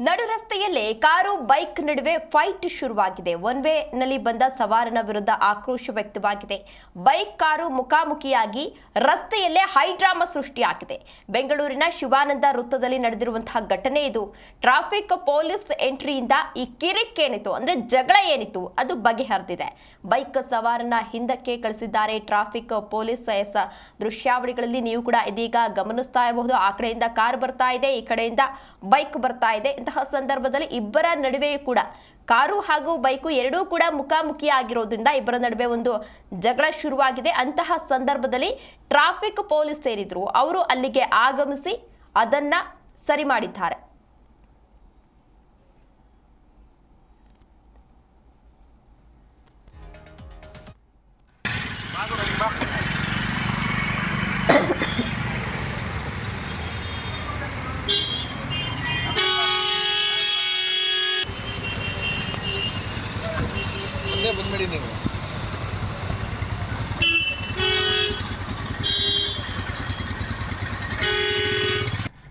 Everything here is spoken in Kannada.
ನಡು ರಸ್ತೆಯಲ್ಲೇ ಕಾರು ಬೈಕ್ ನಡುವೆ ಫೈಟ್ ಶುರುವಾಗಿದೆ. ಒನ್ ವೇ ನಲ್ಲಿ ಬಂದ ಸವಾರನ ವಿರುದ್ಧ ಆಕ್ರೋಶ ವ್ಯಕ್ತವಾಗಿದೆ. ಬೈಕ್ ಕಾರು ಮುಖಾಮುಖಿಯಾಗಿ ರಸ್ತೆಯಲ್ಲೇ ಹೈಡ್ರಾಮಾ ಸೃಷ್ಟಿಯಾಗಿದೆ. ಬೆಂಗಳೂರಿನ ಶಿವಾನಂದ ವೃತ್ತದಲ್ಲಿ ನಡೆದಿರುವಂತಹ ಘಟನೆ ಇದು. ಟ್ರಾಫಿಕ್ ಪೊಲೀಸ್ ಎಂಟ್ರಿಯಿಂದ ಈ ಕಿರಿಕೇನಿತ್ತು ಅಂದ್ರೆ ಜಗಳ ಏನಿತ್ತು ಅದು ಬಗೆಹರಿದಿದೆ. ಬೈಕ್ ಸವಾರನ ಹಿಂದಕ್ಕೆ ಕಳಿಸಿದ್ದಾರೆ ಟ್ರಾಫಿಕ್ ಪೊಲೀಸ್. ದೃಶ್ಯಾವಳಿಗಳಲ್ಲಿ ನೀವು ಕೂಡ ಇದೀಗ ಗಮನಿಸ್ತಾ ಇರಬಹುದು. ಆ ಕಡೆಯಿಂದ ಕಾರ್ ಬರ್ತಾ ಇದೆ, ಈ ಕಡೆಯಿಂದ ಬೈಕ್ ಬರ್ತಾ ಇದೆ. ಇಂತಹ ಸಂದರ್ಭದಲ್ಲಿ ಇಬ್ಬರ ನಡುವೆಯೂ ಕೂಡ ಕಾರು ಹಾಗೂ ಬೈಕು ಎರಡೂ ಕೂಡ ಮುಖಾಮುಖಿ ಆಗಿರೋದ್ರಿಂದ ಇಬ್ಬರ ನಡುವೆ ಒಂದು ಜಗಳ ಶುರುವಾಗಿದೆ. ಅಂತಹ ಸಂದರ್ಭದಲ್ಲಿ ಟ್ರಾಫಿಕ್ ಪೊಲೀಸ್ ಸೇರಿದ್ರು, ಅವರು ಅಲ್ಲಿಗೆ ಆಗಮಿಸಿ ಅದನ್ನ ಸರಿ ಮಾಡಿದ್ದಾರೆ. ಬಂದ್ಬಿಡಿ ನೀವು.